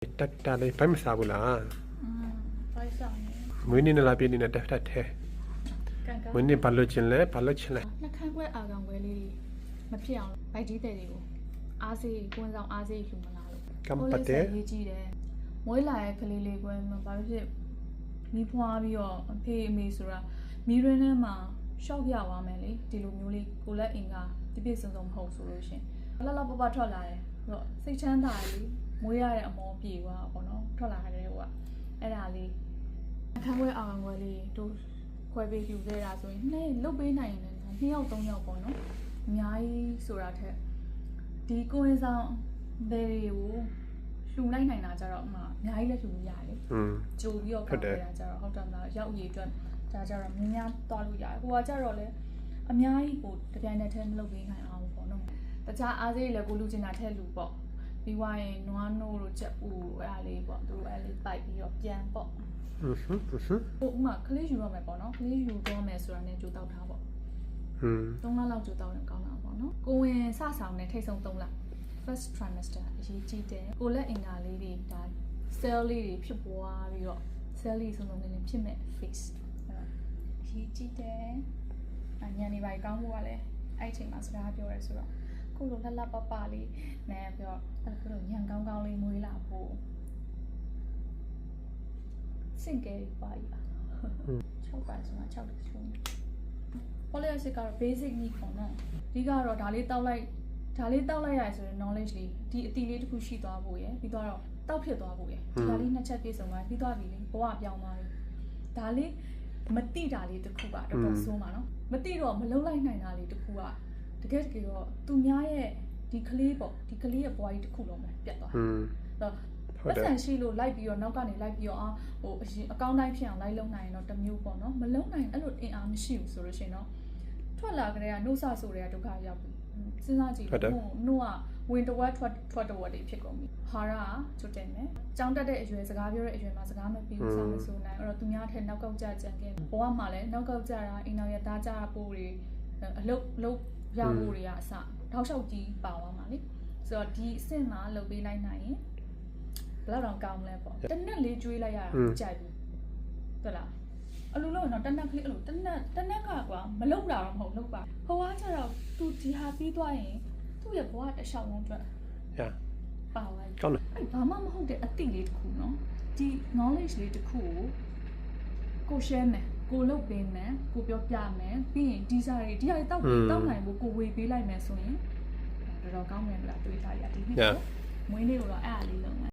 တက်လေးဘိုက်မစားဘူးလား ဘိုက်ဆောင်နေ မွေးနေ့နဲ့လာပြည့်နေ့နဲ့တက်တဲ့ ကန်ကန် မွေးနေ့ဘာလို့ချင်လဲဘာလို့ချင်လဲ နှက်ခမ်းခွဲအာကောင်ခွဲလေးတွေမဖြစ်အောင်ဗိုက်ကြီးတဲ့တွေကိုအားစေးကွင်းဆောင်အားစေးလှူမလာလို့ ကံပတ်တဲ့ ရေးကြည့်တယ်မွေးလာရဲ့ကလေးလေးကွင်းမှာဘာဖြစ်မိဖွားပြီးတော့အဖေအမေဆိုတာမိရင်းထဲမှာရှော့ပြသွားမယ်လေဒီလိုမျိုးလေးကိုလက်အင်ကပြည့်စုံစုံမဟုတ်ဆိုလို့ရှင်လှလှပပထွက်လာတယ်ဆိုတော့စိတ်ချမ်းသာလေမွေးရတဲ့အမောပြေသွားပေါ့နော်ထွက်လာတယ်ဟိုကအဲ့ဒါလေးအခန်းခွဲအာကောင်ခွဲလေးတို့ခွဲပေးယူခဲ့တာဆိုရင်နှစ်လုတ်ပေးနိုင်ရင်2ယောက်3ယောက်ပေါ့နော်အများကြီးဆိုတာထက်ဒီကိုယ်ဆောင်ဘယ်တွေကိုလှူလိုက်နိုင်တာကြတော့အများကြီးလက်လှူလို့ရတယ်ကြိုပြီးတော့ကောက်ခဲ့တာကြတော့ဟုတ်တယ်မလားရောက်ရည်အတွက်ဒါကြတော့များများသွားလို့ရတယ်ဟိုကကြတော့လေအများကြီးကိုတပြိုင်နက်တည်းမလုပ်ပေးနိုင်အောင်ပေါ့နော်တခြားအားစေးလည်းကိုလူချင်တာထည့်လူပေါ့ပြီးွားရင်နွားနို့တို့ချက်ဦးအဲ့ဒါလေးပေါ့သူတို့အဲ့လေးပိုက်ပြီးတော့ပြန်ပေါ့ဟိုဥမာကလေးယူရမယ်ပေါ့နော်ကလေးယူတော့မယ်ဆိုတာနဲ့ကြိုးတောက်ထားပေါ့3လလောက်ကြိုးတောက်ရင်ကောင်းတာပေါ့နော်ကိုဝင်စဆောင်နဲ့ထိတ်ဆုံး3လ first trimester အရေးကြီးတယ်ကိုလက်အင်္ဂါလေးတွေဒါ cell လေးတွေဖြစ်ပွားပြီးတော့ cell လေးစုံစုံလင်းလင်းဖြစ်မဲ့ face အရေးကြီးတယ်ညနေပိုင်းကောင်းဖို့ကလည်းအဲ့အချိန်မှာစကားပြောရဲဆိုတော့ခုလိုလှလှပပလေးနဲ့ပြီးတော့အဲ့လိုညံကောင်းကောင်းလေးမွေးလာဖို့စင်ကဲပါရ6ပါဆိုမှ6လို့ဆိုနေပေါ်လေစစ်ကတော့ basic need ပေါ့နော်အဓိကတော့ဒါလေးတောက်လိုက်ရဆိုရင် knowledge လေးဒီအတီလေးတစ်ခုရှိသွားဖို့ရယ်ပြီးတော့တောက်ဖြစ်သွားဖို့ရယ်ဒါလေးနှစ်ချက်ပြည့်စုံသွားပြီးသွားပြီလေဘဝပြောင်းသွားပြီဒါလေးမတိတာလေးတစ်ခုကတော်တော်ဆိုးမှာနော်မတိတော့မလုံးလိုက်နိုင်တာလေးတစ်ခုကတကယ်တော့သူများရဲ့ဒီကလေးပေါ့ဒီကလေးရဲ့ဘဝကြီးတစ်ခုလုံးပဲပြတ်သွားတော့ပတ်စံရှိလို့လိုက်ပြီးတော့နောက်ကနေလိုက်ပြီးတော့ဟိုအကောင့်တိုင်းဖြစ်အောင်လိုက်လုံနိုင်ရင်တော့တစ်မျိုးပေါ့နော်မလုံနိုင်အဲ့လိုအင်အားမရှိဘူးဆိုလို့ရှိရင်တော့ထွက်လာကြတဲ့ကနှုတ်ဆဆိုတဲ့ဒုက္ခရောက်ပြီစဉ်းစားကြည့်လို့နှုတ်ကဝင်တဝက်ထွက်တဝက်တွေဖြစ်ကုန်ပြီဟာရချွတ်တယ်မယ်ကြောင်းတက်တဲ့အရွယ်စကားပြောတဲ့အရွယ်မှာစကားမပြီးဘူးစားမဆိုနိုင်အဲ့တော့သူများထက်နောက်ကောက်ကြကြံခဲ့ဘဝမှာလည်းနောက်ကောက်ကြတာအိမ်တော်ရသားကြပို့တွေအလုတ်ရဖို့တွေကအစတောက်လျှောက်ကြီးပါသွားမှာလေဆိုတော့ဒီအဆင့်မှာလုပ်ပေးလိုက်နိုင်ရင်ဘယ်တော့ကောင်းမလဲပေါ့တနက်လေးကျွေးလိုက်ရတာကြိုက်ဘူးဟုတ်လားအလိုလို့တော့တနက်ကလေးအဲ့လိုတနက်ကကွာမလုပ်တာတော့မဟုတ်လုပ်ပါဟိုကကျတော့သူဒီဟာပြီးသွားရင်သူ့ရဲ့ဘဝတစ်လျှောက်လုံးအတွက်ပါသွားပြီကောင်းတယ်အဲ့ဘာမှမဟုတ်တဲ့အသိလေးတစ်ခုနော်ဒီ knowledge လေးတစ်ခုကို share မယ်ကိုလုပ်ပေးမယ်ကိုပြောပြမယ်ပြီးရင်ဒီစားတွေဒီဟာတွေတောက်နိုင်ဖို့ကိုဝေပေးလိုက်မယ်ဆိုရင်တော်တော်ကောင်းမယ်လားတွေးထားရဒီနေ့မွေးနေ့ကိုတော့အဲ့အားလေးလုပ်မယ်